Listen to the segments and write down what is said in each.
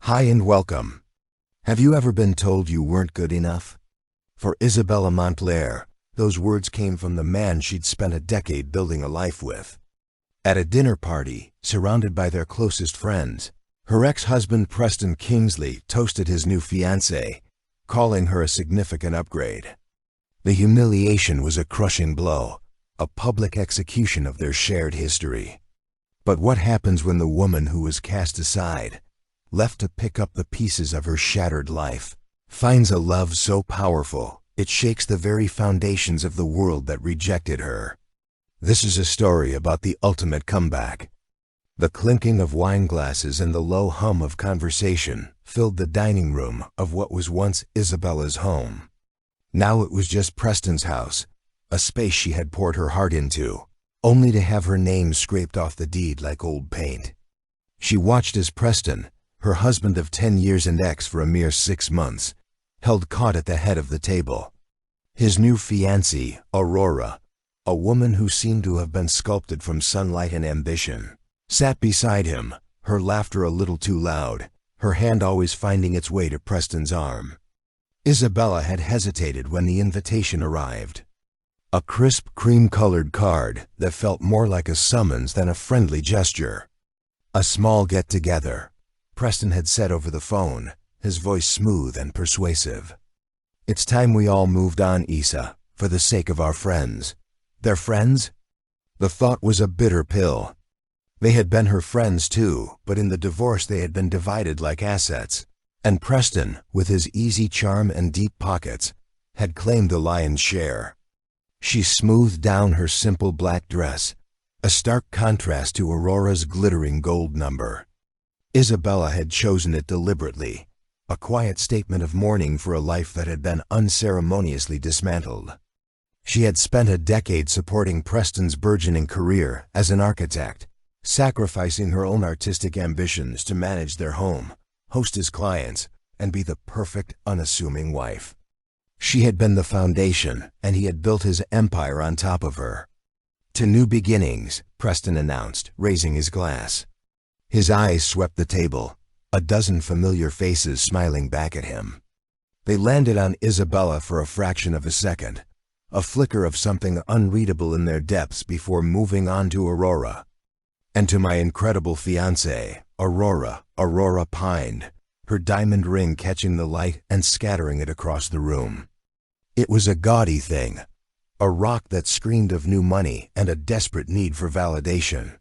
Hi and welcome. Have you ever been told you weren't good enough? For Isabella Montclair, those words came from the man she'd spent a decade building a life with. At a dinner party, surrounded by their closest friends, her ex-husband Preston Kingsley toasted his new fiancée, calling her a significant upgrade. The humiliation was a crushing blow, a public execution of their shared history. But what happens when the woman who was cast aside, left to pick up the pieces of her shattered life, finds a love so powerful it shakes the very foundations of the world that rejected her? This is a story about the ultimate comeback. The clinking of wine glasses and the low hum of conversation filled the dining room of what was once Isabella's home. Now it was just Preston's house, a space she had poured her heart into, only to have her name scraped off the deed like old paint. She watched as Preston, her husband of 10 years and ex for a mere 6 months, held caught at the head of the table. His new fiancée, Aurora, a woman who seemed to have been sculpted from sunlight and ambition, sat beside him, her laughter a little too loud, her hand always finding its way to Preston's arm. Isabella had hesitated when the invitation arrived. A crisp, cream-colored card that felt more like a summons than a friendly gesture. A small get-together, Preston had said over the phone, his voice smooth and persuasive. It's time we all moved on, Isa, for the sake of our friends. Their friends? The thought was a bitter pill. They had been her friends too, but in the divorce they had been divided like assets. And Preston, with his easy charm and deep pockets, had claimed the lion's share. She smoothed down her simple black dress, a stark contrast to Aurora's glittering gold number. Isabella had chosen it deliberately, a quiet statement of mourning for a life that had been unceremoniously dismantled. She had spent a decade supporting Preston's burgeoning career as an architect, sacrificing her own artistic ambitions to manage their home, host his clients, and be the perfect, unassuming wife. She had been the foundation, and he had built his empire on top of her. To new beginnings, Preston announced, raising his glass. His eyes swept the table, a dozen familiar faces smiling back at him. They landed on Isabella for a fraction of a second, a flicker of something unreadable in their depths before moving on to Aurora. And to my incredible fiancée, Aurora pined, her diamond ring catching the light and scattering it across the room. It was a gaudy thing, a rock that screamed of new money and a desperate need for validation.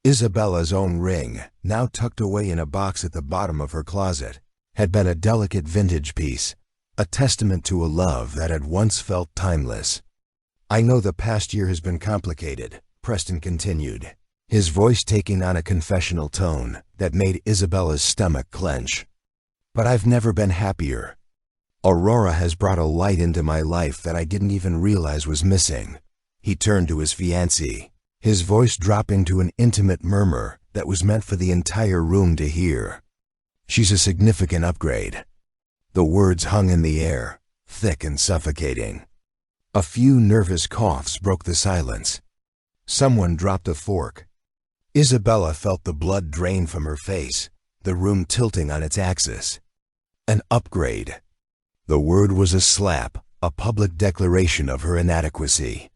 Isabella's own ring, now tucked away in a box at the bottom of her closet, had been a delicate vintage piece, a testament to a love that had once felt timeless. I know the past year has been complicated, Preston continued, his voice taking on a confessional tone that made Isabella's stomach clench. But I've never been happier. Aurora has brought a light into my life that I didn't even realize was missing. He turned to his fiancée, his voice dropping to an intimate murmur that was meant for the entire room to hear. She's a significant upgrade. The words hung in the air, thick and suffocating. A few nervous coughs broke the silence. Someone dropped a fork. Isabella felt the blood drain from her face, the room tilting on its axis. An upgrade. The word was a slap, a public declaration of her inadequacy.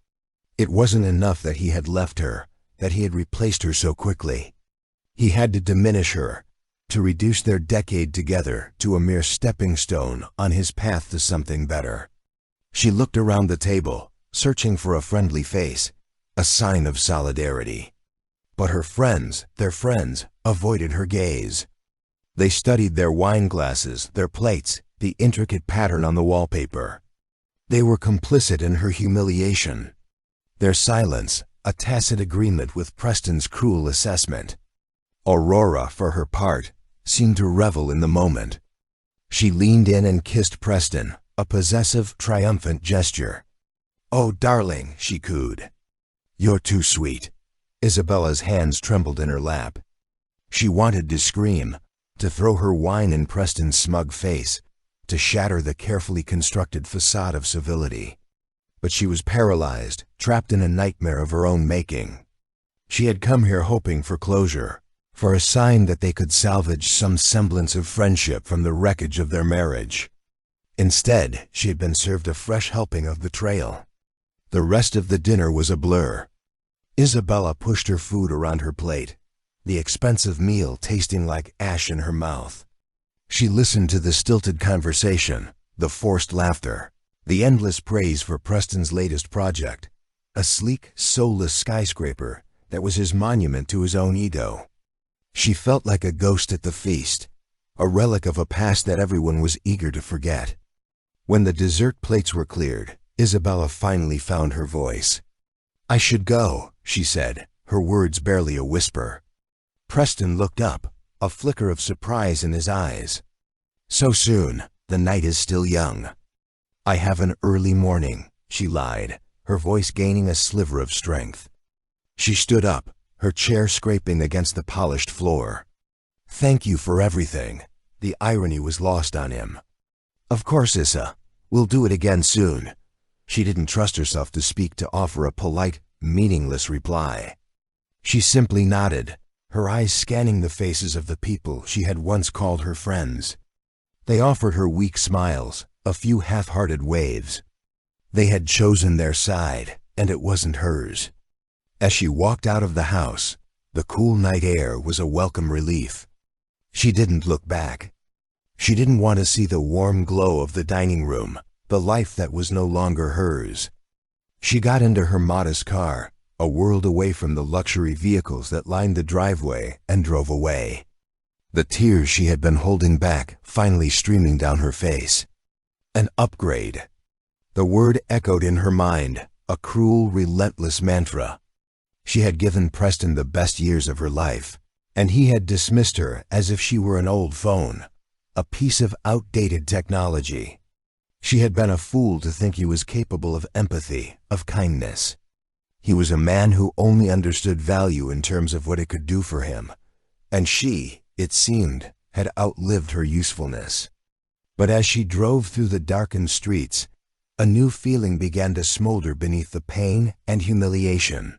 It wasn't enough that he had left her, that he had replaced her so quickly. He had to diminish her, to reduce their decade together to a mere stepping stone on his path to something better. She looked around the table, searching for a friendly face, a sign of solidarity. But her friends, their friends, avoided her gaze. They studied their wine glasses, their plates, the intricate pattern on the wallpaper. They were complicit in her humiliation. Their silence, a tacit agreement with Preston's cruel assessment. Aurora, for her part, seemed to revel in the moment. She leaned in and kissed Preston, a possessive, triumphant gesture. "Oh, darling," she cooed. "You're too sweet." Isabella's hands trembled in her lap. She wanted to scream, to throw her wine in Preston's smug face, to shatter the carefully constructed facade of civility. But she was paralyzed, trapped in a nightmare of her own making. She had come here hoping for closure, for a sign that they could salvage some semblance of friendship from the wreckage of their marriage. Instead, she had been served a fresh helping of betrayal. The rest of the dinner was a blur. Isabella pushed her food around her plate, the expensive meal tasting like ash in her mouth. She listened to the stilted conversation, the forced laughter, the endless praise for Preston's latest project, a sleek, soulless skyscraper that was his monument to his own ego. She felt like a ghost at the feast, a relic of a past that everyone was eager to forget. When the dessert plates were cleared, Isabella finally found her voice. "I should go," she said, her words barely a whisper. Preston looked up, a flicker of surprise in his eyes. "So soon? The night is still young." "I have an early morning," she lied, her voice gaining a sliver of strength. She stood up, her chair scraping against the polished floor. "Thank you for everything." The irony was lost on him. "Of course, Issa. We'll do it again soon." She didn't trust herself to speak to offer a polite, meaningless reply. She simply nodded, her eyes scanning the faces of the people she had once called her friends. They offered her weak smiles, a few half-hearted waves. They had chosen their side, and it wasn't hers. As she walked out of the house, the cool night air was a welcome relief. She didn't look back. She didn't want to see the warm glow of the dining room, the life that was no longer hers. She got into her modest car, a world away from the luxury vehicles that lined the driveway, and drove away. The tears she had been holding back finally streaming down her face. An upgrade. The word echoed in her mind, a cruel, relentless mantra. She had given Preston the best years of her life, and he had dismissed her as if she were an old phone, a piece of outdated technology. She had been a fool to think he was capable of empathy, of kindness. He was a man who only understood value in terms of what it could do for him, and she, it seemed, had outlived her usefulness. But as she drove through the darkened streets, a new feeling began to smolder beneath the pain and humiliation.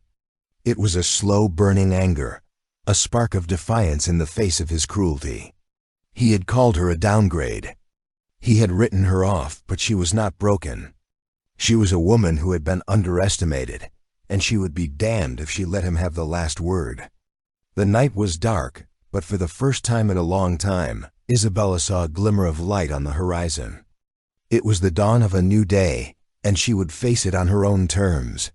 It was a slow-burning anger, a spark of defiance in the face of his cruelty. He had called her a downgrade. He had written her off, but she was not broken. She was a woman who had been underestimated, and she would be damned if she let him have the last word. The night was dark, but for the first time in a long time, Isabella saw a glimmer of light on the horizon. It was the dawn of a new day, and she would face it on her own terms.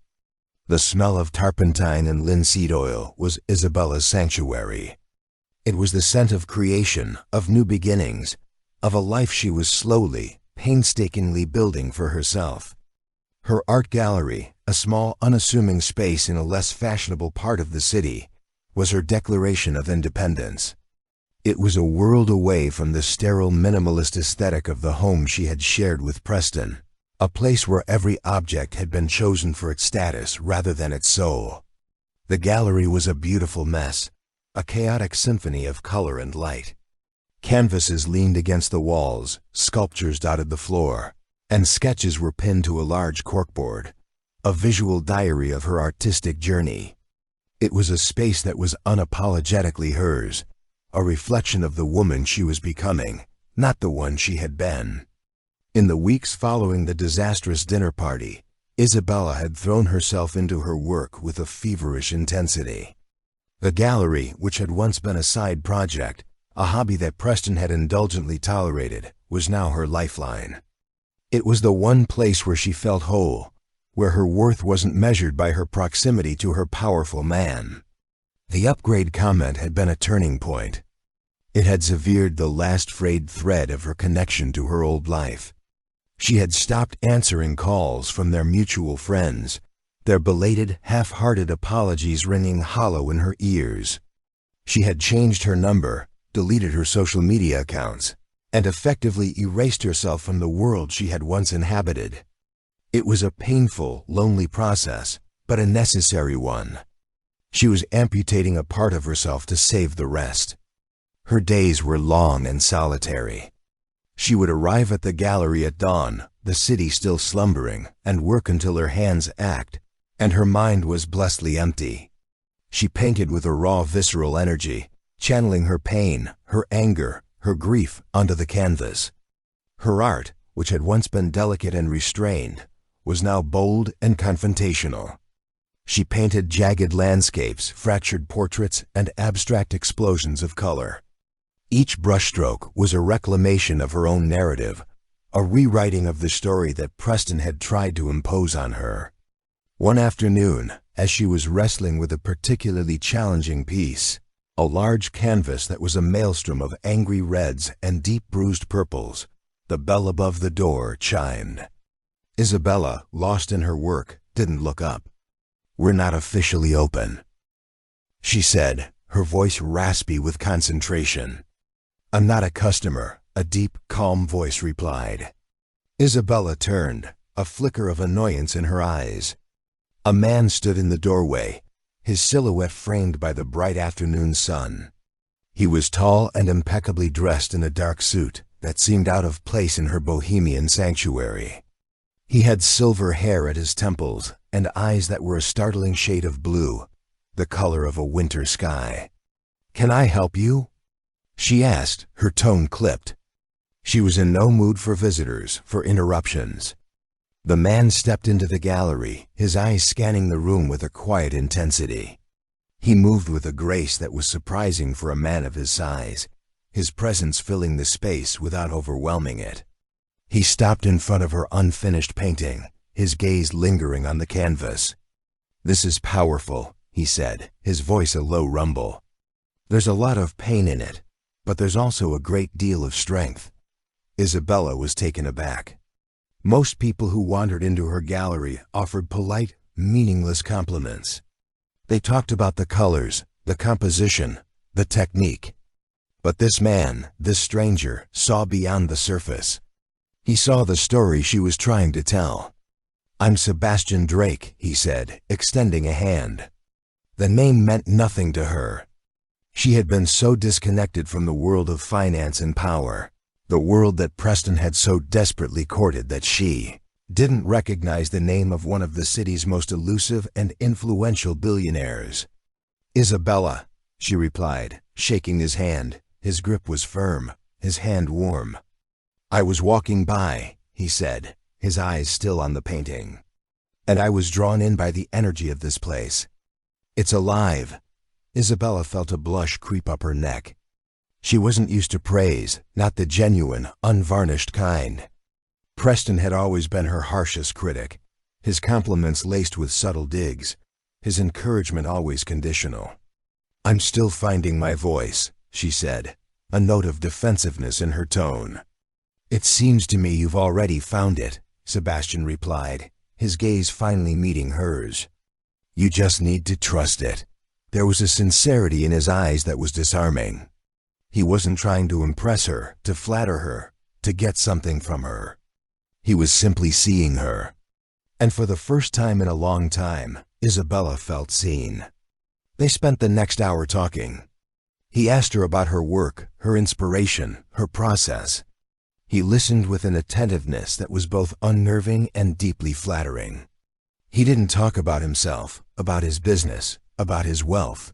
The smell of turpentine and linseed oil was Isabella's sanctuary. It was the scent of creation, of new beginnings, of a life she was slowly, painstakingly building for herself. Her art gallery, a small, unassuming space in a less fashionable part of the city, was her declaration of independence. It was a world away from the sterile minimalist aesthetic of the home she had shared with Preston, a place where every object had been chosen for its status rather than its soul. The gallery was a beautiful mess, a chaotic symphony of color and light. Canvases leaned against the walls, sculptures dotted the floor, and sketches were pinned to a large corkboard, a visual diary of her artistic journey. It was a space that was unapologetically hers, a reflection of the woman she was becoming, not the one she had been. In the weeks following the disastrous dinner party, Isabella had thrown herself into her work with a feverish intensity. The gallery, which had once been a side project, a hobby that Preston had indulgently tolerated, was now her lifeline. It was the one place where she felt whole, where her worth wasn't measured by her proximity to her powerful man. The upgrade comment had been a turning point. It had severed the last frayed thread of her connection to her old life. She had stopped answering calls from their mutual friends, their belated, half-hearted apologies ringing hollow in her ears. She had changed her number, deleted her social media accounts, and effectively erased herself from the world she had once inhabited. It was a painful, lonely process, but a necessary one. She was amputating a part of herself to save the rest. Her days were long and solitary. She would arrive at the gallery at dawn, the city still slumbering, and work until her hands ached, and her mind was blessedly empty. She painted with a raw, visceral energy, channeling her pain, her anger, her grief onto the canvas. Her art, which had once been delicate and restrained, was now bold and confrontational. She painted jagged landscapes, fractured portraits, and abstract explosions of color. Each brushstroke was a reclamation of her own narrative, a rewriting of the story that Preston had tried to impose on her. One afternoon, as she was wrestling with a particularly challenging piece, a large canvas that was a maelstrom of angry reds and deep bruised purples, the bell above the door chimed. Isabella, lost in her work, didn't look up. "We're not officially open," she said, her voice raspy with concentration. "I'm not a customer," a deep, calm voice replied. Isabella turned, a flicker of annoyance in her eyes. A man stood in the doorway, his silhouette framed by the bright afternoon sun. He was tall and impeccably dressed in a dark suit that seemed out of place in her bohemian sanctuary. He had silver hair at his temples and eyes that were a startling shade of blue, the color of a winter sky. "Can I help you?" she asked, her tone clipped. She was in no mood for visitors, for interruptions. The man stepped into the gallery, his eyes scanning the room with a quiet intensity. He moved with a grace that was surprising for a man of his size, his presence filling the space without overwhelming it. He stopped in front of her unfinished painting, his gaze lingering on the canvas. "This is powerful," he said, his voice a low rumble. "There's a lot of pain in it, but there's also a great deal of strength." Isabella was taken aback. Most people who wandered into her gallery offered polite, meaningless compliments. They talked about the colors, the composition, the technique. But this man, this stranger, saw beyond the surface. He saw the story she was trying to tell. "I'm Sebastian Drake," he said, extending a hand. The name meant nothing to her. She had been so disconnected from the world of finance and power, the world that Preston had so desperately courted, that she didn't recognize the name of one of the city's most elusive and influential billionaires. "Isabella," she replied, shaking his hand. His grip was firm, his hand warm. "I was walking by," he said, his eyes still on the painting, "and I was drawn in by the energy of this place. It's alive." Isabella felt a blush creep up her neck. She wasn't used to praise, not the genuine, unvarnished kind. Preston had always been her harshest critic, his compliments laced with subtle digs, his encouragement always conditional. "I'm still finding my voice," she said, a note of defensiveness in her tone. "It seems to me you've already found it," Sebastian replied, his gaze finally meeting hers. "You just need to trust it." There was a sincerity in his eyes that was disarming. He wasn't trying to impress her, to flatter her, to get something from her. He was simply seeing her. And for the first time in a long time, Isabella felt seen. They spent the next hour talking. He asked her about her work, her inspiration, her process. He listened with an attentiveness that was both unnerving and deeply flattering. He didn't talk about himself, about his business, about his wealth.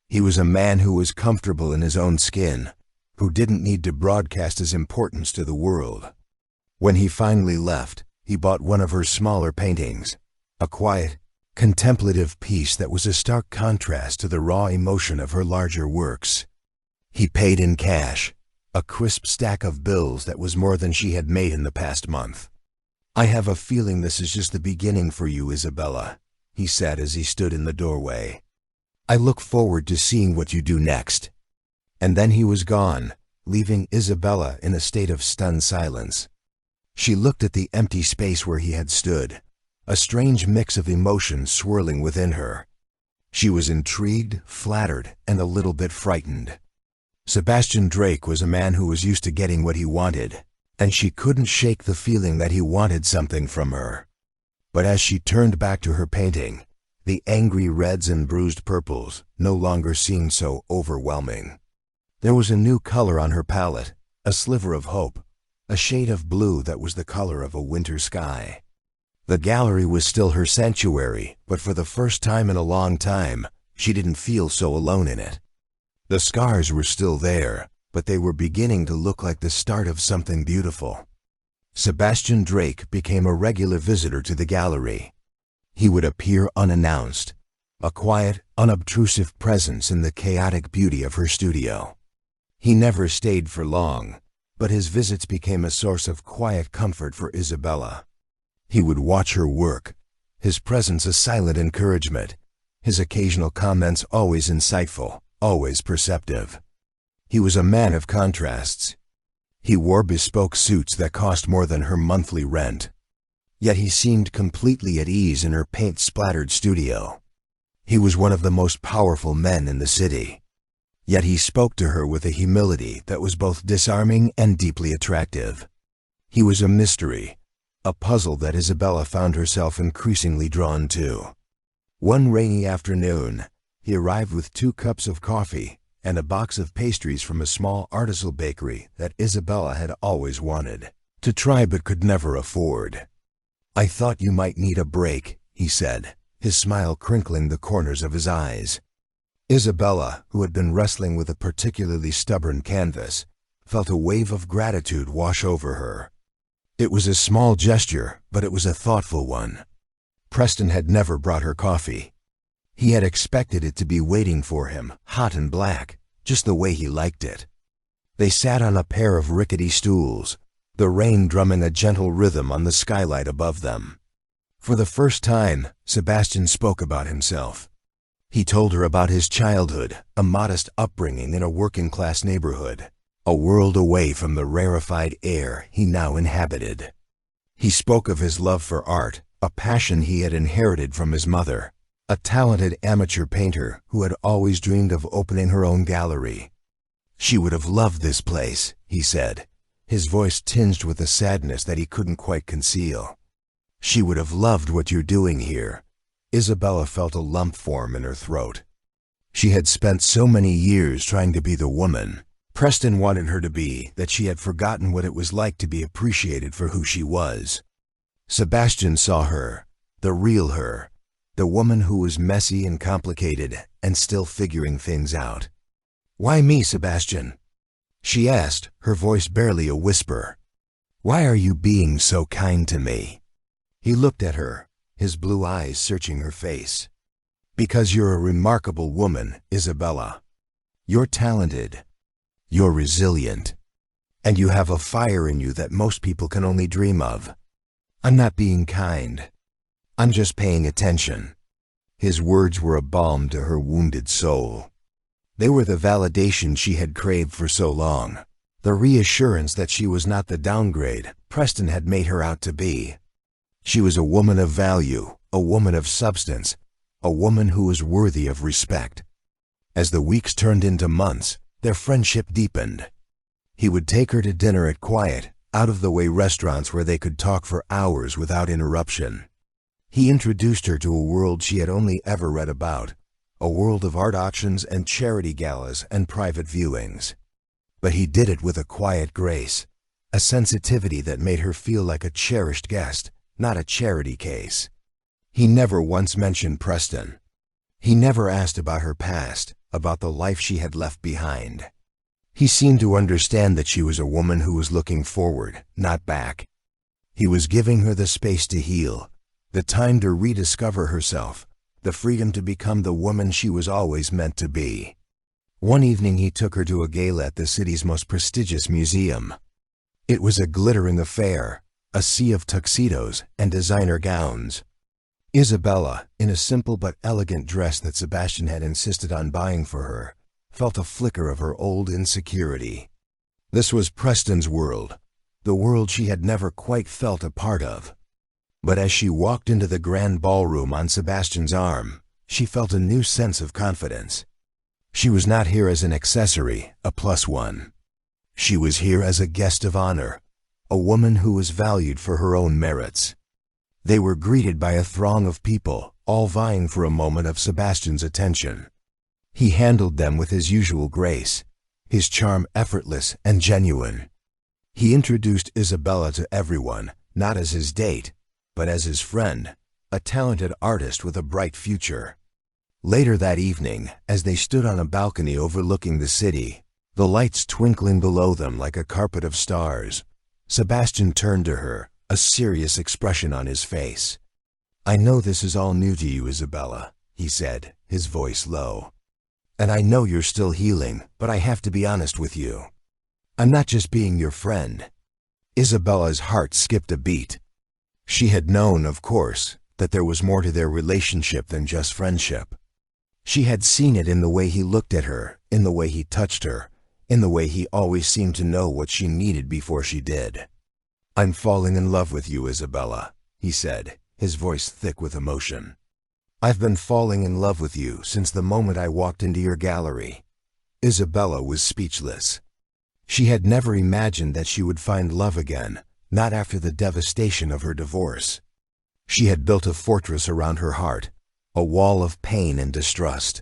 He was a man who was comfortable in his own skin, who didn't need to broadcast his importance to the world. When he finally left, he bought one of her smaller paintings, a quiet, contemplative piece that was a stark contrast to the raw emotion of her larger works. He paid in cash, a crisp stack of bills that was more than she had made in the past month. "I have a feeling this is just the beginning for you, Isabella," he said as he stood in the doorway. "I look forward to seeing what you do next." And then he was gone, leaving Isabella in a state of stunned silence. She looked at the empty space where he had stood, a strange mix of emotions swirling within her. She was intrigued, flattered, and a little bit frightened. Sebastian Drake was a man who was used to getting what he wanted, and she couldn't shake the feeling that he wanted something from her. But as she turned back to her painting, the angry reds and bruised purples no longer seemed so overwhelming. There was a new color on her palette, a sliver of hope, a shade of blue that was the color of a winter sky. The gallery was still her sanctuary, but for the first time in a long time, she didn't feel so alone in it. The scars were still there, but they were beginning to look like the start of something beautiful. Sebastian Drake became a regular visitor to the gallery. He would appear unannounced, a quiet, unobtrusive presence in the chaotic beauty of her studio. He never stayed for long, but his visits became a source of quiet comfort for Isabella. He would watch her work, his presence a silent encouragement, his occasional comments always insightful, always perceptive. He was a man of contrasts. He wore bespoke suits that cost more than her monthly rent. Yet he seemed completely at ease in her paint-splattered studio. He was one of the most powerful men in the city. Yet he spoke to her with a humility that was both disarming and deeply attractive. He was a mystery, a puzzle that Isabella found herself increasingly drawn to. One rainy afternoon, he arrived with 2 cups of coffee and a box of pastries from a small artisanal bakery that Isabella had always wanted to try but could never afford. "I thought you might need a break," he said, his smile crinkling the corners of his eyes. Isabella, who had been wrestling with a particularly stubborn canvas, felt a wave of gratitude wash over her. It was a small gesture, but it was a thoughtful one. Preston had never brought her coffee. He had expected it to be waiting for him, hot and black, just the way he liked it. They sat on a pair of rickety stools, the rain drumming a gentle rhythm on the skylight above them. For the first time, Sebastian spoke about himself. He told her about his childhood, a modest upbringing in a working-class neighborhood, a world away from the rarefied air he now inhabited. He spoke of his love for art, a passion he had inherited from his mother, a talented amateur painter who had always dreamed of opening her own gallery. "She would have loved this place," he said, his voice tinged with a sadness that he couldn't quite conceal. "She would have loved what you're doing here." Isabella felt a lump form in her throat. She had spent so many years trying to be the woman Preston wanted her to be that she had forgotten what it was like to be appreciated for who she was. Sebastian saw her, the real her, the woman who was messy and complicated and still figuring things out. "Why me, Sebastian?" she asked, her voice barely a whisper. "Why are you being so kind to me?" He looked at her, his blue eyes searching her face. "Because you're a remarkable woman, Isabella. You're talented. You're resilient. And you have a fire in you that most people can only dream of. I'm not being kind. I'm just paying attention." His words were a balm to her wounded soul. They were the validation she had craved for so long, the reassurance that she was not the downgrade Preston had made her out to be. She was a woman of value, a woman of substance, a woman who was worthy of respect. As the weeks turned into months, their friendship deepened. He would take her to dinner at quiet, out-of-the-way restaurants where they could talk for hours without interruption. He introduced her to a world she had only ever read about, a world of art auctions and charity galas and private viewings. But he did it with a quiet grace, a sensitivity that made her feel like a cherished guest, not a charity case. He never once mentioned Preston. He never asked about her past, about the life she had left behind. He seemed to understand that she was a woman who was looking forward, not back. He was giving her the space to heal, the time to rediscover herself, the freedom to become the woman she was always meant to be. One evening he took her to a gala at the city's most prestigious museum. It was a glittering affair, a sea of tuxedos and designer gowns. Isabella, in a simple but elegant dress that Sebastian had insisted on buying for her, felt a flicker of her old insecurity. This was Preston's world, the world she had never quite felt a part of. But as she walked into the grand ballroom on Sebastian's arm, she felt a new sense of confidence. She was not here as an accessory, a plus one. She was here as a guest of honor, a woman who was valued for her own merits. They were greeted by a throng of people, all vying for a moment of Sebastian's attention. He handled them with his usual grace, his charm effortless and genuine. He introduced Isabella to everyone, not as his date, but as his friend, a talented artist with a bright future. Later that evening, as they stood on a balcony overlooking the city, the lights twinkling below them like a carpet of stars, Sebastian turned to her, a serious expression on his face. "I know this is all new to you, Isabella," he said, his voice low. "And I know you're still healing, but I have to be honest with you. I'm not just being your friend." Isabella's heart skipped a beat. She had known, of course, that there was more to their relationship than just friendship. She had seen it in the way he looked at her, in the way he touched her, in the way he always seemed to know what she needed before she did. "I'm falling in love with you, Isabella," he said, his voice thick with emotion. "I've been falling in love with you since the moment I walked into your gallery." Isabella was speechless. She had never imagined that she would find love again, not after the devastation of her divorce. She had built a fortress around her heart, a wall of pain and distrust.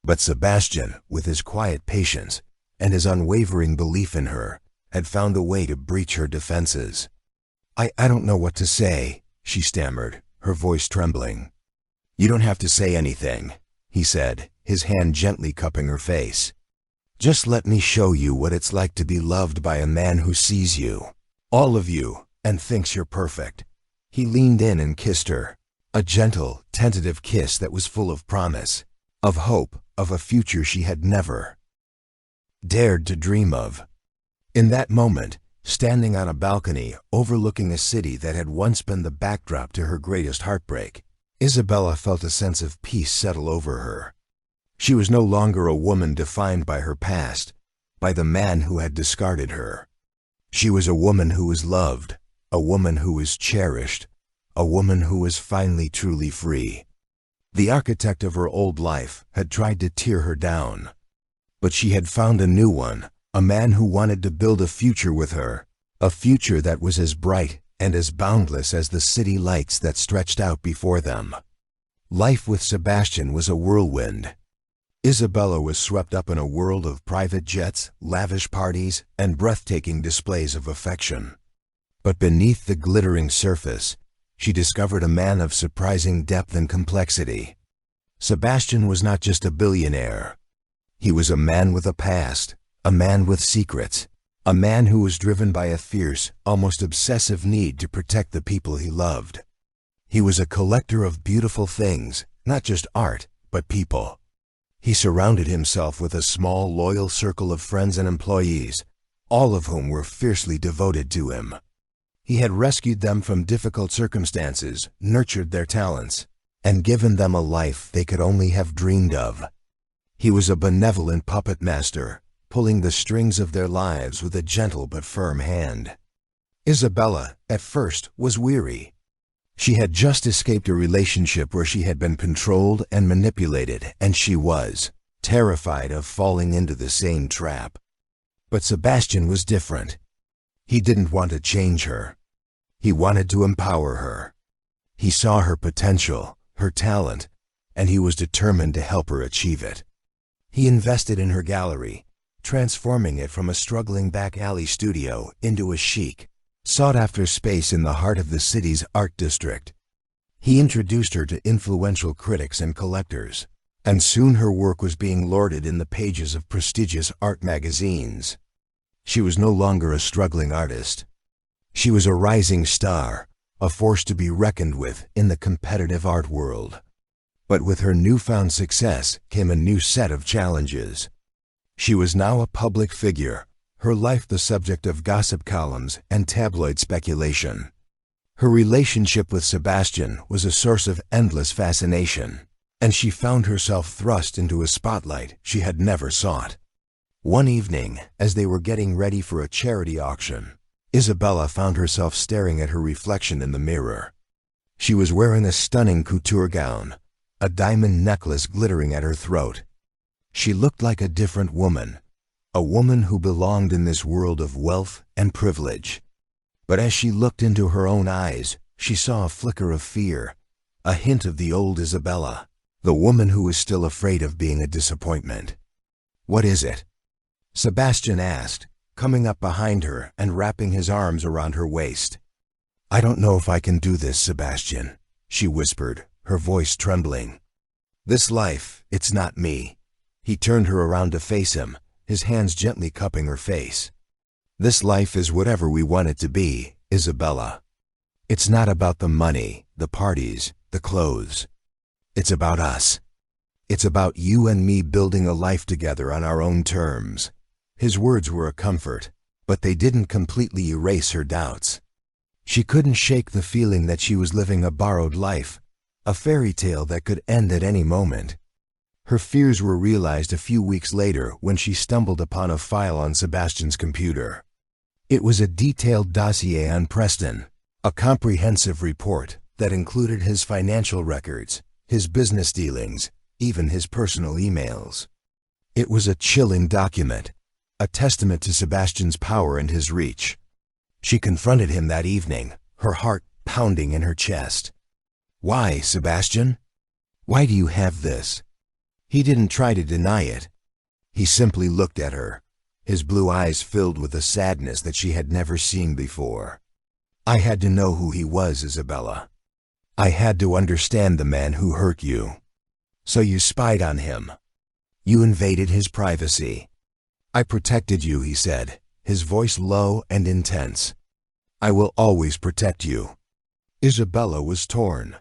But Sebastian, with his quiet patience and his unwavering belief in her, had found a way to breach her defenses. I don't know what to say," she stammered, her voice trembling. "You don't have to say anything," he said, his hand gently cupping her face. "Just let me show you what it's like to be loved by a man who sees you, all of you, and thinks you're perfect." He leaned in and kissed her, a gentle, tentative kiss that was full of promise, of hope, of a future she had never dared to dream of. In that moment, standing on a balcony overlooking a city that had once been the backdrop to her greatest heartbreak, Isabella felt a sense of peace settle over her. She was no longer a woman defined by her past, by the man who had discarded her. She was a woman who was loved, a woman who was cherished, a woman who was finally truly free. The architect of her old life had tried to tear her down, but she had found a new one, a man who wanted to build a future with her, a future that was as bright and as boundless as the city lights that stretched out before them. Life with Sebastian was a whirlwind. Isabella was swept up in a world of private jets, lavish parties, and breathtaking displays of affection. But beneath the glittering surface, she discovered a man of surprising depth and complexity. Sebastian was not just a billionaire. He was a man with a past, a man with secrets, a man who was driven by a fierce, almost obsessive need to protect the people he loved. He was a collector of beautiful things, not just art, but people. He surrounded himself with a small, loyal circle of friends and employees, all of whom were fiercely devoted to him. He had rescued them from difficult circumstances, nurtured their talents, and given them a life they could only have dreamed of. He was a benevolent puppet master, pulling the strings of their lives with a gentle but firm hand. Isabella, at first, was weary. She had just escaped a relationship where she had been controlled and manipulated, and she was terrified of falling into the same trap. But Sebastian was different. He didn't want to change her. He wanted to empower her. He saw her potential, her talent, and he was determined to help her achieve it. He invested in her gallery, transforming it from a struggling back alley studio into a chic, sought-after space in the heart of the city's art district. He introduced her to influential critics and collectors, and soon her work was being lauded in the pages of prestigious art magazines. She was no longer a struggling artist. She was a rising star, a force to be reckoned with in the competitive art world. But with her newfound success came a new set of challenges. She was now a public figure, her life the subject of gossip columns and tabloid speculation. Her relationship with Sebastian was a source of endless fascination, and she found herself thrust into a spotlight she had never sought. One evening, as they were getting ready for a charity auction, Isabella found herself staring at her reflection in the mirror. She was wearing a stunning couture gown, a diamond necklace glittering at her throat. She looked like a different woman, a woman who belonged in this world of wealth and privilege. But as she looked into her own eyes, she saw a flicker of fear, a hint of the old Isabella, the woman who was still afraid of being a disappointment. "What is it?" Sebastian asked, coming up behind her and wrapping his arms around her waist. "I don't know if I can do this, Sebastian," she whispered, her voice trembling. This life, it's not me. He turned her around to face him, his hands gently cupping her face. This life is whatever we want it to be, Isabella. It's not about the money, the parties, the clothes. It's about us. It's about you and me building a life together on our own terms. His words were a comfort, but they didn't completely erase her doubts. She couldn't shake the feeling that she was living a borrowed life, a fairy tale that could end at any moment. Her fears were realized a few weeks later when she stumbled upon a file on Sebastian's computer. It was a detailed dossier on Preston, a comprehensive report that included his financial records, his business dealings, even his personal emails. It was a chilling document, a testament to Sebastian's power and his reach. She confronted him that evening, her heart pounding in her chest. Why, Sebastian? Why do you have this? He didn't try to deny it. He simply looked at her, his blue eyes filled with a sadness that she had never seen before. I had to know who he was, Isabella. I had to understand the man who hurt you. So you spied on him. You invaded his privacy. I protected you, he said, his voice low and intense. I will always protect you. Isabella was torn.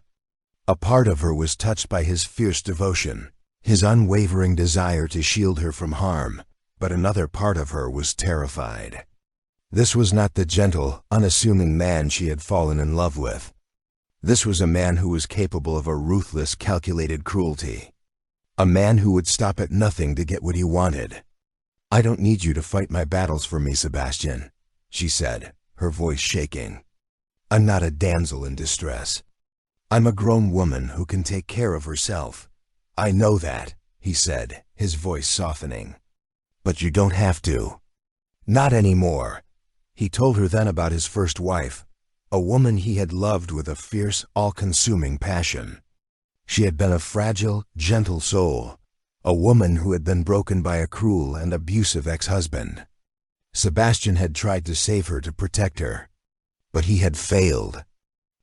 A part of her was touched by his fierce devotion, his unwavering desire to shield her from harm, but another part of her was terrified. This was not the gentle, unassuming man she had fallen in love with. This was a man who was capable of a ruthless, calculated cruelty. A man who would stop at nothing to get what he wanted. I don't need you to fight my battles for me, Sebastian, she said, her voice shaking. I'm not a damsel in distress. I'm a grown woman who can take care of herself. I know that, he said, his voice softening. But you don't have to. Not anymore. He told her then about his first wife, a woman he had loved with a fierce, all-consuming passion. She had been a fragile, gentle soul, a woman who had been broken by a cruel and abusive ex-husband. Sebastian had tried to save her, to protect her, but he had failed.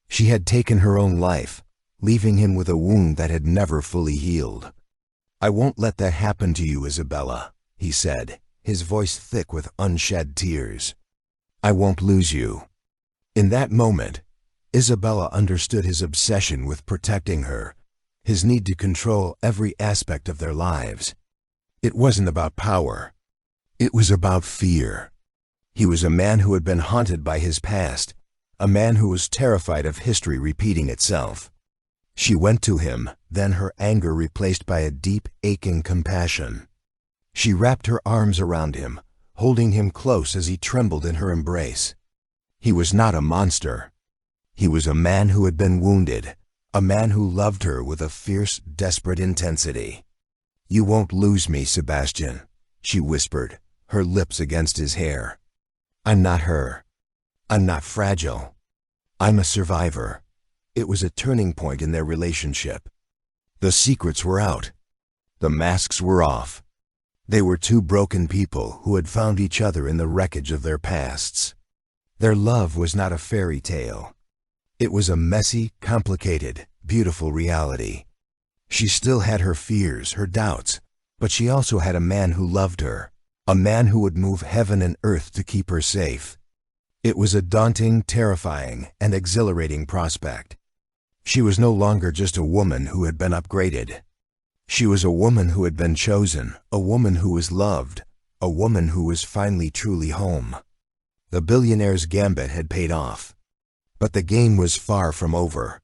She had taken her own life, leaving him with a wound that had never fully healed. I won't let that happen to you, Isabella, he said, his voice thick with unshed tears. I won't lose you. In that moment, Isabella understood his obsession with protecting her, his need to control every aspect of their lives. It wasn't about power. It was about fear. He was a man who had been haunted by his past, a man who was terrified of history repeating itself. She went to him, then her anger replaced by a deep, aching compassion. She wrapped her arms around him, holding him close as he trembled in her embrace. He was not a monster. He was a man who had been wounded, a man who loved her with a fierce, desperate intensity. You won't lose me, Sebastian, she whispered, her lips against his hair. I'm not her. I'm not fragile. I'm a survivor. It was a turning point in their relationship. The secrets were out. The masks were off. They were two broken people who had found each other in the wreckage of their pasts. Their love was not a fairy tale. It was a messy, complicated, beautiful reality. She still had her fears, her doubts, but she also had a man who loved her, a man who would move heaven and earth to keep her safe. It was a daunting, terrifying, and exhilarating prospect. She was no longer just a woman who had been upgraded. She was a woman who had been chosen, a woman who was loved, a woman who was finally truly home. The billionaire's gambit had paid off. But the game was far from over.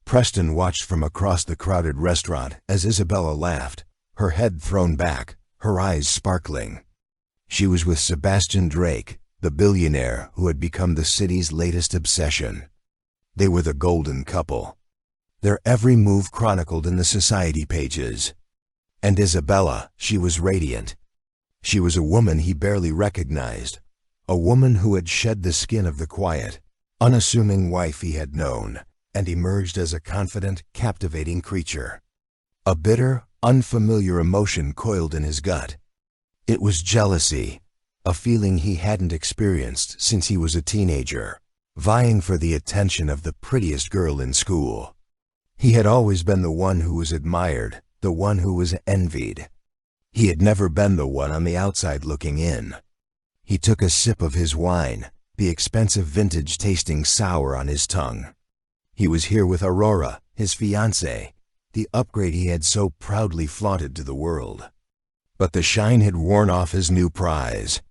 Preston watched from across the crowded restaurant as Isabella laughed, her head thrown back, her eyes sparkling. She was with Sebastian Drake, the billionaire who had become the city's latest obsession. They were the golden couple. Their every move chronicled in the society pages. And Isabella, she was radiant. She was a woman he barely recognized, a woman who had shed the skin of the quiet, unassuming wife he had known, and emerged as a confident, captivating creature. A bitter, unfamiliar emotion coiled in his gut. It was jealousy, a feeling he hadn't experienced since he was a teenager, vying for the attention of the prettiest girl in school. He had always been the one who was admired, the one who was envied. He had never been the one on the outside looking in. He took a sip of his wine, the expensive vintage tasting sour on his tongue. He was here with Aurora, his fiancée, the upgrade he had so proudly flaunted to the world. But the shine had worn off his new prize.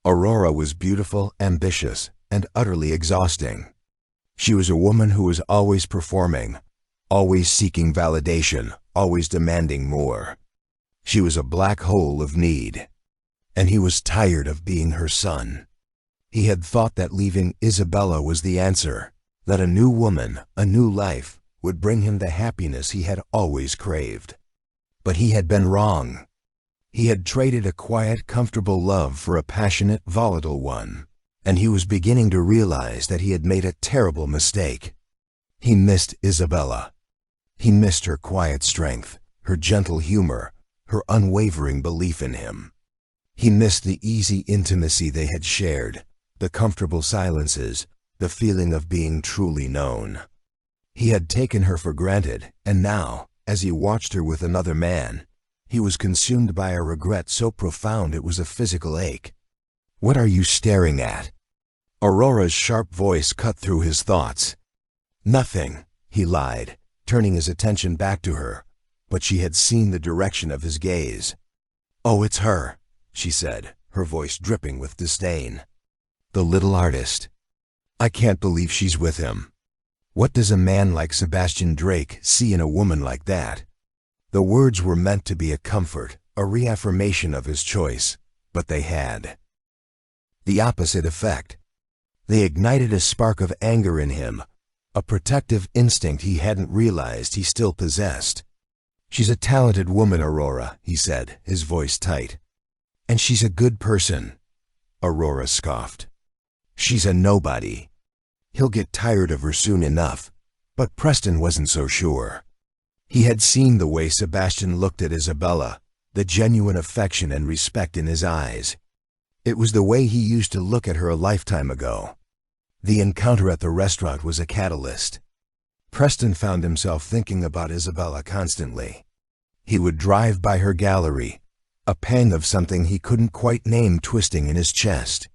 Aurora was beautiful, ambitious, and utterly exhausting. She was a woman who was always performing, always seeking validation, always demanding more. She was a black hole of need. And he was tired of being her son. He had thought that leaving Isabella was the answer, that a new woman, a new life, would bring him the happiness he had always craved. But he had been wrong. He had traded a quiet, comfortable love for a passionate, volatile one, and he was beginning to realize that he had made a terrible mistake. He missed Isabella. He missed her quiet strength, her gentle humor, her unwavering belief in him. He missed the easy intimacy they had shared, the comfortable silences, the feeling of being truly known. He had taken her for granted, and now, as he watched her with another man, he was consumed by a regret so profound it was a physical ache. "What are you staring at?" Aurora's sharp voice cut through his thoughts. "Nothing," he lied, turning his attention back to her, but she had seen the direction of his gaze. "Oh, it's her," she said, her voice dripping with disdain. "The little artist. I can't believe she's with him. What does a man like Sebastian Drake see in a woman like that?" The words were meant to be a comfort, a reaffirmation of his choice, but they had the opposite effect. They ignited a spark of anger in him, a protective instinct he hadn't realized he still possessed. "She's a talented woman, Aurora," he said, his voice tight. "And she's a good person." Aurora scoffed. "She's a nobody. He'll get tired of her soon enough." But Preston wasn't so sure. He had seen the way Sebastian looked at Isabella, the genuine affection and respect in his eyes. It was the way he used to look at her a lifetime ago. The encounter at the restaurant was a catalyst. Preston found himself thinking about Isabella constantly. He would drive by her gallery, a pang of something he couldn't quite name twisting in his chest.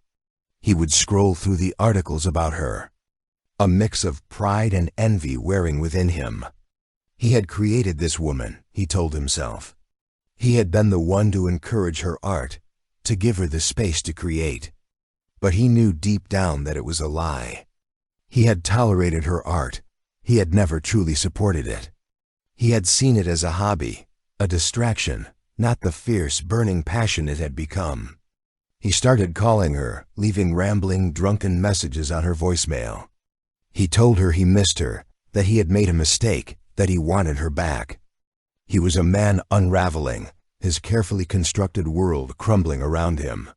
He would scroll through the articles about her, a mix of pride and envy wearing within him. He had created this woman, he told himself. He had been the one to encourage her art, to give her the space to create. But he knew deep down that it was a lie. He had tolerated her art. He had never truly supported it. He had seen it as a hobby, a distraction, not the fierce, burning passion it had become. He started calling her, leaving rambling, drunken messages on her voicemail. He told her he missed her, that he had made a mistake, that he wanted her back. He was a man unraveling, his carefully constructed world crumbling around him.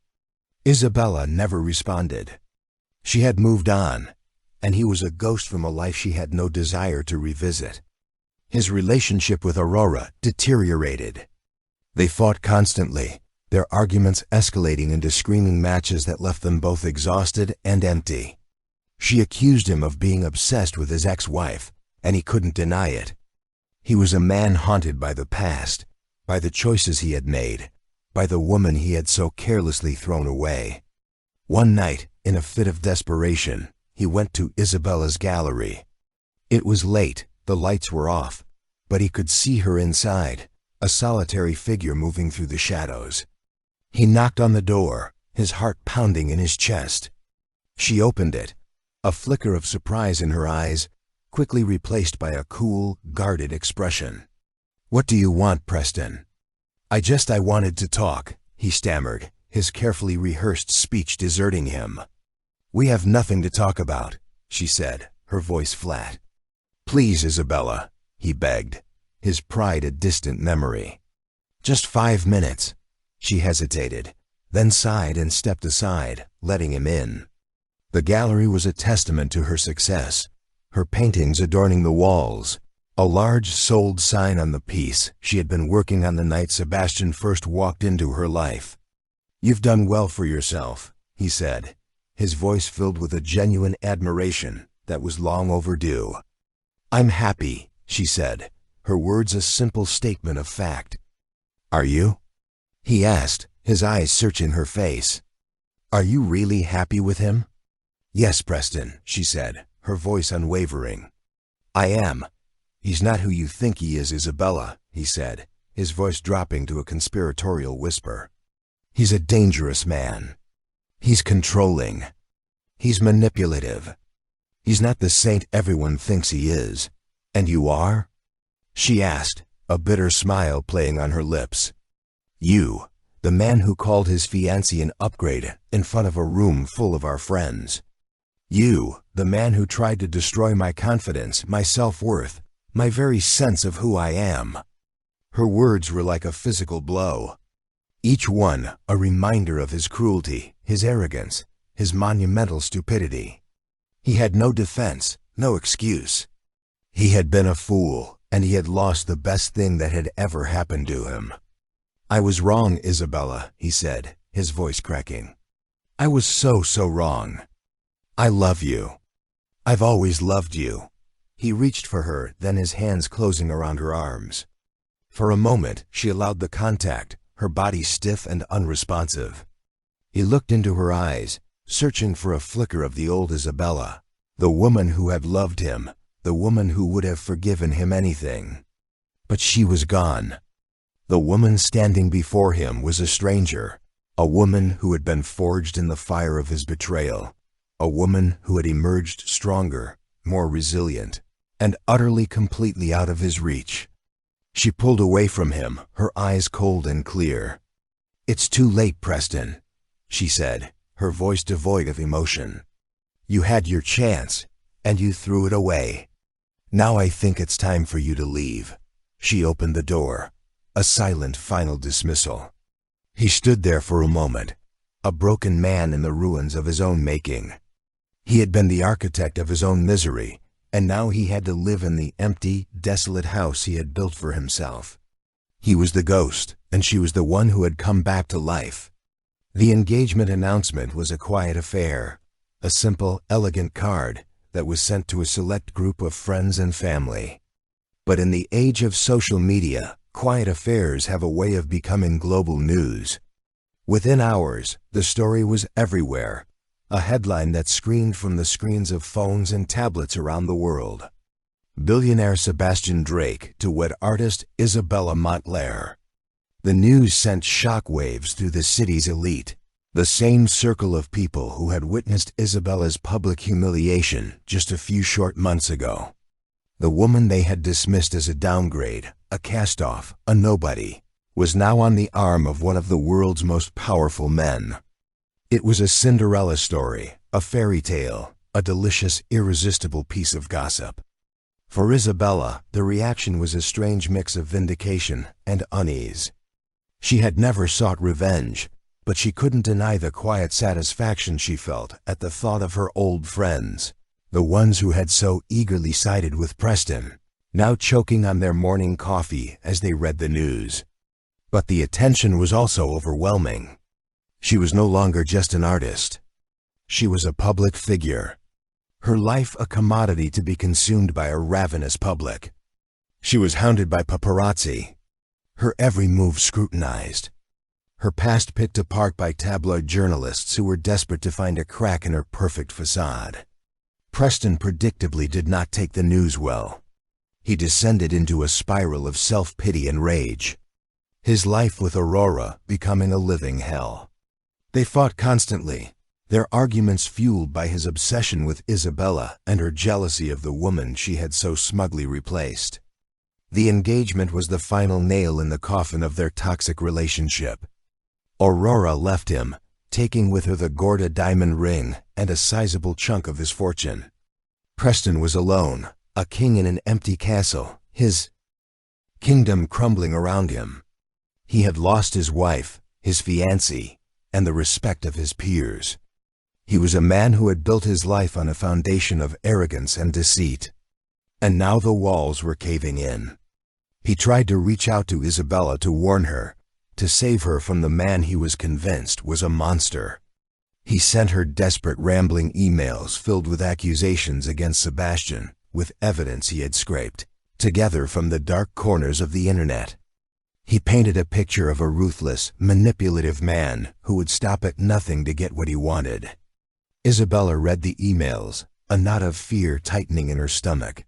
Isabella never responded. She had moved on, and he was a ghost from a life she had no desire to revisit. His relationship with Aurora deteriorated. They fought constantly, their arguments escalating into screaming matches that left them both exhausted and empty. She accused him of being obsessed with his ex-wife, and he couldn't deny it. He was a man haunted by the past, by the choices he had made, by the woman he had so carelessly thrown away. One night, in a fit of desperation, he went to Isabella's gallery. It was late, the lights were off, but he could see her inside, a solitary figure moving through the shadows. He knocked on the door, his heart pounding in his chest. She opened it, a flicker of surprise in her eyes, quickly replaced by a cool, guarded expression. "What do you want, Preston?" I wanted to talk," he stammered, his carefully rehearsed speech deserting him. "We have nothing to talk about," she said, her voice flat. "Please, Isabella," he begged, his pride a distant memory. "Just 5 minutes." She hesitated, then sighed and stepped aside, letting him in. The gallery was a testament to her success, her paintings adorning the walls, a large sold sign on the piece she had been working on the night Sebastian first walked into her life. "You've done well for yourself," he said, his voice filled with a genuine admiration that was long overdue. "I'm happy," she said, her words a simple statement of fact. "Are you?" he asked, his eyes searching her face. "Are you really happy with him?" "Yes, Preston," she said, her voice unwavering. "I am." "He's not who you think he is, Isabella," he said, his voice dropping to a conspiratorial whisper. "He's a dangerous man. He's controlling. He's manipulative. He's not the saint everyone thinks he is." "And you are?" she asked, a bitter smile playing on her lips. "You, the man who called his fiancée an upgrade in front of a room full of our friends. You, the man who tried to destroy my confidence, my self-worth, my very sense of who I am." Her words were like a physical blow. Each one a reminder of his cruelty, his arrogance, his monumental stupidity. He had no defense, no excuse. He had been a fool, and he had lost the best thing that had ever happened to him. "I was wrong, Isabella," he said, his voice cracking. "I was so wrong. I love you. I've always loved you." He reached for her, then his hands closing around her arms. For a moment, she allowed the contact, her body stiff and unresponsive. He looked into her eyes, searching for a flicker of the old Isabella, the woman who had loved him, the woman who would have forgiven him anything. But she was gone. The woman standing before him was a stranger, a woman who had been forged in the fire of his betrayal, a woman who had emerged stronger, more resilient, and utterly completely out of his reach. She pulled away from him, her eyes cold and clear. "It's too late, Preston," she said, her voice devoid of emotion. "You had your chance, and you threw it away. Now I think it's time for you to leave." She opened the door, a silent final dismissal. He stood there for a moment, a broken man in the ruins of his own making. He had been the architect of his own misery, and now he had to live in the empty, desolate house he had built for himself. He was the ghost, and she was the one who had come back to life. The engagement announcement was a quiet affair, a simple, elegant card that was sent to a select group of friends and family. But in the age of social media, quiet affairs have a way of becoming global news. Within hours, the story was everywhere, a headline that screamed from the screens of phones and tablets around the world. Billionaire Sebastian Drake to wed artist Isabella Montclair. The news sent shockwaves through the city's elite, the same circle of people who had witnessed Isabella's public humiliation just a few short months ago. The woman they had dismissed as a downgrade, a cast-off, a nobody, was now on the arm of one of the world's most powerful men. It was a Cinderella story, a fairy tale, a delicious, irresistible piece of gossip. For Isabella, the reaction was a strange mix of vindication and unease. She had never sought revenge, but she couldn't deny the quiet satisfaction she felt at the thought of her old friends, the ones who had so eagerly sided with Preston, now choking on their morning coffee as they read the news. But the attention was also overwhelming. She was no longer just an artist. She was a public figure. Her life a commodity to be consumed by a ravenous public. She was hounded by paparazzi, her every move scrutinized, her past picked apart by tabloid journalists who were desperate to find a crack in her perfect facade. Preston predictably did not take the news well. He descended into a spiral of self-pity and rage, his life with Aurora becoming a living hell. They fought constantly, their arguments fueled by his obsession with Isabella and her jealousy of the woman she had so smugly replaced. The engagement was the final nail in the coffin of their toxic relationship. Aurora left him, taking with her the Gorda diamond ring and a sizable chunk of his fortune. Preston was alone, a king in an empty castle, his kingdom crumbling around him. He had lost his wife, his fiancée, and the respect of his peers. He was a man who had built his life on a foundation of arrogance and deceit. And now the walls were caving in. He tried to reach out to Isabella to warn her, to save her from the man he was convinced was a monster. He sent her desperate, rambling emails filled with accusations against Sebastian, with evidence he had scraped. together from the dark corners of the internet. He painted a picture of a ruthless, manipulative man who would stop at nothing to get what he wanted. Isabella read the emails, a knot of fear tightening in her stomach.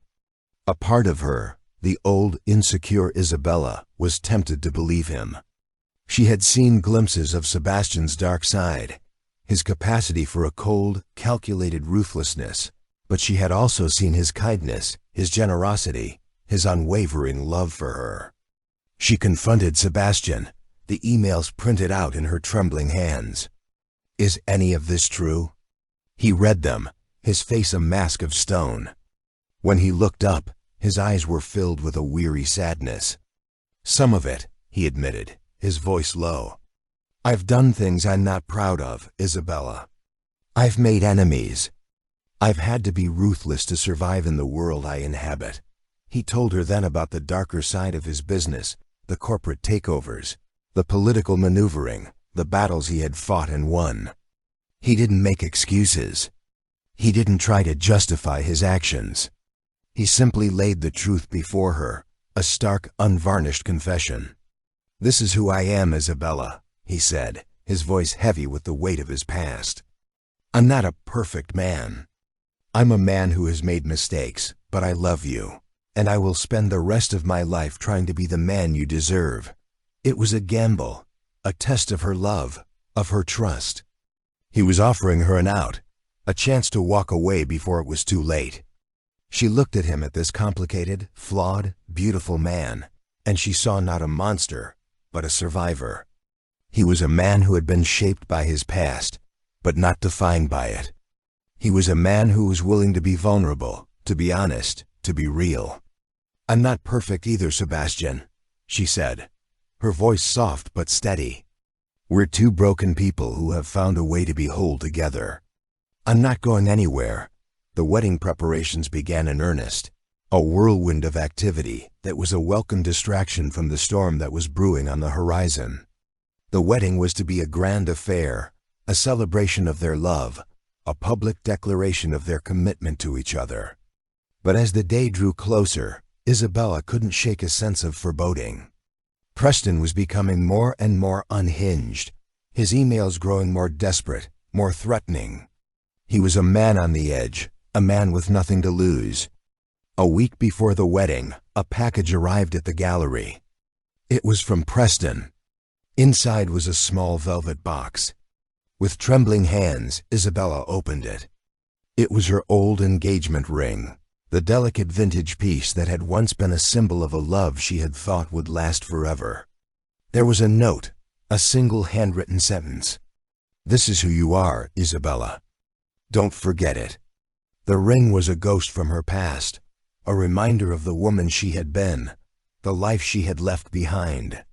A part of her, the old, insecure Isabella, was tempted to believe him. She had seen glimpses of Sebastian's dark side, his capacity for a cold, calculated ruthlessness, but she had also seen his kindness, his generosity, his unwavering love for her. She confronted Sebastian, the emails printed out in her trembling hands. "Is any of this true?" He read them, his face a mask of stone. When he looked up, his eyes were filled with a weary sadness. "Some of it," he admitted, his voice low. "I've done things I'm not proud of, Isabella. I've made enemies. I've had to be ruthless to survive in the world I inhabit." He told her then about the darker side of his business, the corporate takeovers, the political maneuvering, the battles he had fought and won. He didn't make excuses. He didn't try to justify his actions. He simply laid the truth before her, a stark, unvarnished confession. "This is who I am, Isabella," he said, his voice heavy with the weight of his past. "I'm not a perfect man. I'm a man who has made mistakes, but I love you, and I will spend the rest of my life trying to be the man you deserve." It was a gamble, a test of her love, of her trust. He was offering her an out, a chance to walk away before it was too late. She looked at him, at this complicated, flawed, beautiful man, and she saw not a monster, but a survivor. He was a man who had been shaped by his past, but not defined by it. He was a man who was willing to be vulnerable, to be honest, to be real. "I'm not perfect either, Sebastian," she said, her voice soft but steady. "We're two broken people who have found a way to be whole together. I'm not going anywhere." The wedding preparations began in earnest, a whirlwind of activity that was a welcome distraction from the storm that was brewing on the horizon. The wedding was to be a grand affair, a celebration of their love, a public declaration of their commitment to each other. But as the day drew closer, Isabella couldn't shake a sense of foreboding. Preston was becoming more and more unhinged, his emails growing more desperate, more threatening. He was a man on the edge, a man with nothing to lose. A week before the wedding, a package arrived at the gallery. It was from Preston. Inside was a small velvet box. With trembling hands, Isabella opened it. It was her old engagement ring, the delicate vintage piece that had once been a symbol of a love she had thought would last forever. There was a note, a single handwritten sentence. "This is who you are, Isabella. Don't forget it." The ring was a ghost from her past, a reminder of the woman she had been, the life she had left behind.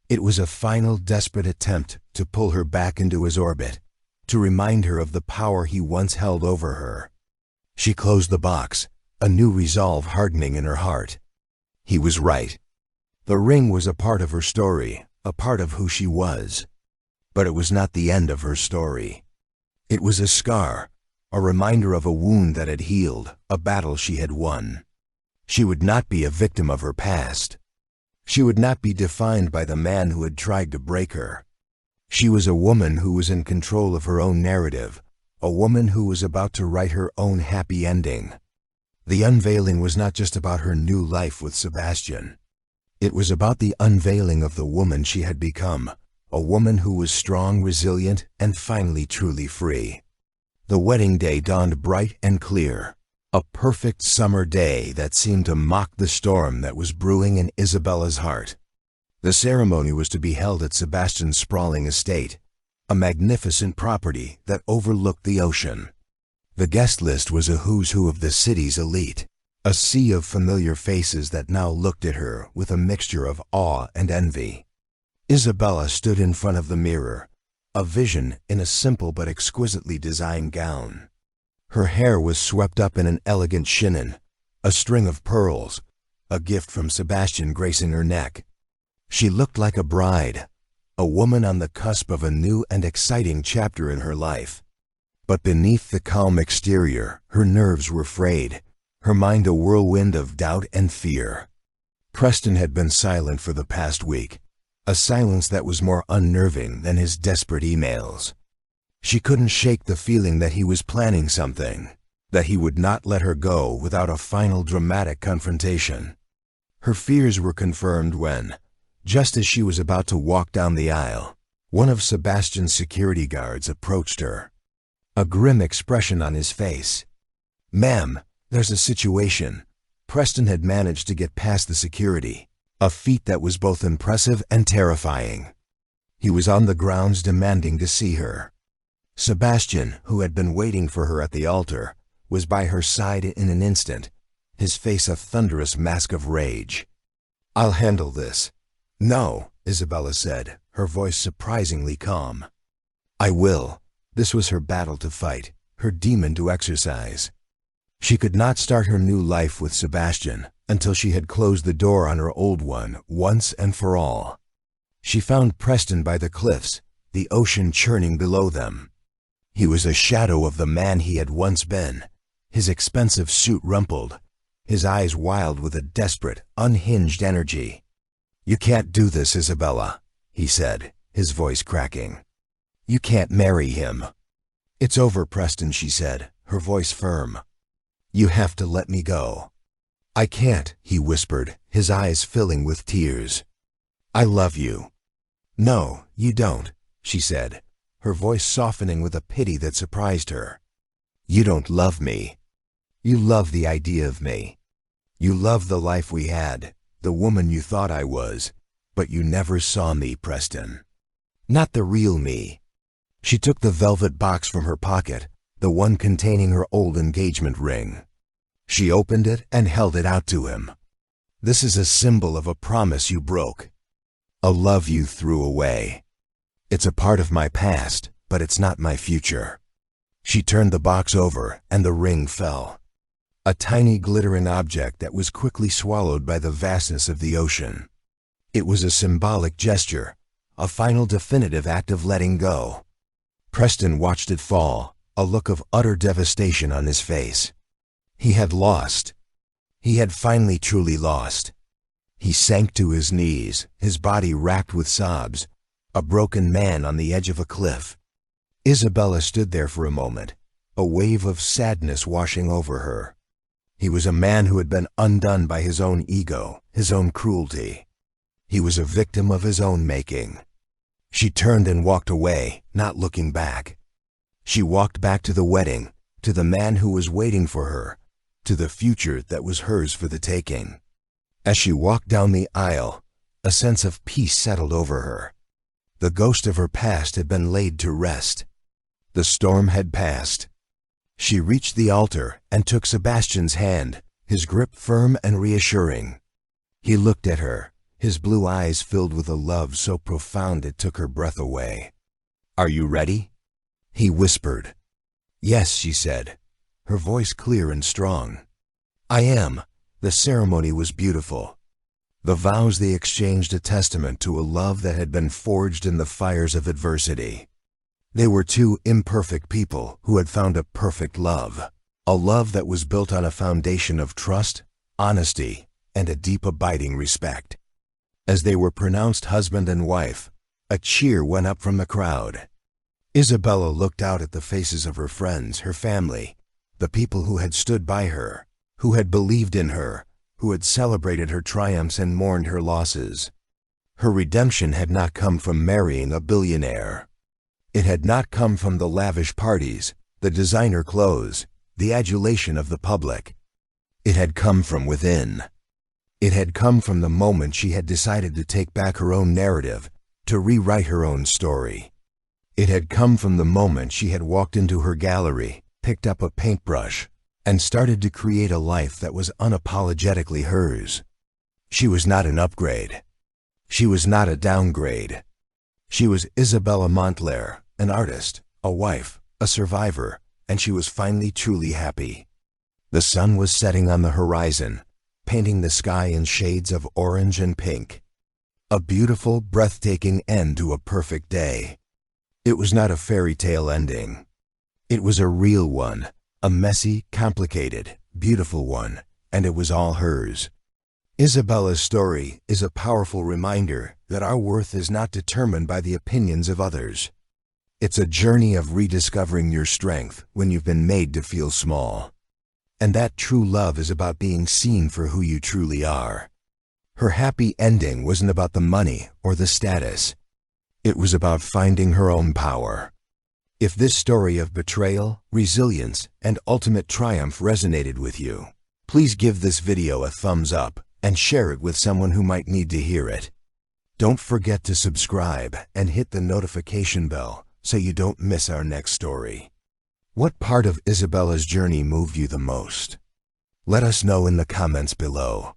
It was a final desperate attempt to pull her back into his orbit, to remind her of the power he once held over her. She closed the box, a new resolve hardening in her heart. He was right. The ring was a part of her story, a part of who she was. But it was not the end of her story. It was a scar, a reminder of a wound that had healed, a battle she had won. She would not be a victim of her past. She would not be defined by the man who had tried to break her. She was a woman who was in control of her own narrative, a woman who was about to write her own happy ending. The unveiling was not just about her new life with Sebastian. It was about the unveiling of the woman she had become, a woman who was strong, resilient, and finally truly free. The wedding day dawned bright and clear, a perfect summer day that seemed to mock the storm that was brewing in Isabella's heart. The ceremony was to be held at Sebastian's sprawling estate, a magnificent property that overlooked the ocean. The guest list was a who's who of the city's elite, a sea of familiar faces that now looked at her with a mixture of awe and envy. Isabella stood in front of the mirror, a vision in a simple but exquisitely designed gown. Her hair was swept up in an elegant chignon, a string of pearls, a gift from Sebastian gracing her neck. She looked like a bride, a woman on the cusp of a new and exciting chapter in her life. But beneath the calm exterior, her nerves were frayed, her mind a whirlwind of doubt and fear. Preston had been silent for the past week, a silence that was more unnerving than his desperate emails. She couldn't shake the feeling that he was planning something, that he would not let her go without a final dramatic confrontation. Her fears were confirmed when, just as she was about to walk down the aisle, one of Sebastian's security guards approached her, a grim expression on his face. "Ma'am, there's a situation." Preston had managed to get past the security, a feat that was both impressive and terrifying. He was on the grounds demanding to see her. Sebastian, who had been waiting for her at the altar, was by her side in an instant, his face a thunderous mask of rage. "I'll handle this." "No," Isabella said, her voice surprisingly calm. "I will." This was her battle to fight, her demon to exercise. She could not start her new life with Sebastian until she had closed the door on her old one once and for all. She found Preston by the cliffs, the ocean churning below them. He was a shadow of the man he had once been, his expensive suit rumpled, his eyes wild with a desperate, unhinged energy. "You can't do this, Isabella," he said, his voice cracking. "You can't marry him." "It's over, Preston," she said, her voice firm. "You have to let me go." "I can't," he whispered, his eyes filling with tears. "I love you." "No, you don't," she said, her voice softening with a pity that surprised her. "You don't love me. You love the idea of me. You love the life we had, the woman you thought I was, but you never saw me, Preston. Not the real me." She took the velvet box from her pocket, the one containing her old engagement ring. She opened it and held it out to him. "This is a symbol of a promise you broke, a love you threw away. It's a part of my past, but it's not my future." She turned the box over and the ring fell, a tiny glittering object that was quickly swallowed by the vastness of the ocean. It was a symbolic gesture, a final definitive act of letting go. Preston watched it fall, a look of utter devastation on his face. He had lost. He had finally truly lost. He sank to his knees, his body racked with sobs, a broken man on the edge of a cliff. Isabella stood there for a moment, a wave of sadness washing over her. He was a man who had been undone by his own ego, his own cruelty. He was a victim of his own making. She turned and walked away, not looking back. She walked back to the wedding, to the man who was waiting for her, to the future that was hers for the taking. As she walked down the aisle, a sense of peace settled over her. The ghost of her past had been laid to rest. The storm had passed. She reached the altar and took Sebastian's hand, his grip firm and reassuring. He looked at her, his blue eyes filled with a love so profound it took her breath away. "Are you ready?" he whispered. "Yes," she said, her voice clear and strong. "I am." The ceremony was beautiful. The vows they exchanged a testament to a love that had been forged in the fires of adversity. They were two imperfect people who had found a perfect love, a love that was built on a foundation of trust, honesty, and a deep abiding respect. As they were pronounced husband and wife, a cheer went up from the crowd. Isabella looked out at the faces of her friends, her family, the people who had stood by her, who had believed in her, who had celebrated her triumphs and mourned her losses. Her redemption had not come from marrying a billionaire. It had not come from the lavish parties, the designer clothes, the adulation of the public. It had come from within. It had come from the moment she had decided to take back her own narrative, to rewrite her own story. It had come from the moment she had walked into her gallery, picked up a paintbrush, and started to create a life that was unapologetically hers. She was not an upgrade. She was not a downgrade. She was Isabella Montclair, an artist, a wife, a survivor, and she was finally truly happy. The sun was setting on the horizon, painting the sky in shades of orange and pink. A beautiful, breathtaking end to a perfect day. It was not a fairy tale ending. It was a real one, a messy, complicated, beautiful one, and it was all hers. Isabella's story is a powerful reminder that our worth is not determined by the opinions of others. It's a journey of rediscovering your strength when you've been made to feel small. And that true love is about being seen for who you truly are. Her happy ending wasn't about the money or the status. It was about finding her own power. If this story of betrayal, resilience, and ultimate triumph resonated with you, please give this video a thumbs up and share it with someone who might need to hear it. Don't forget to subscribe and hit the notification bell so you don't miss our next story. What part of Isabella's journey moved you the most? Let us know in the comments below.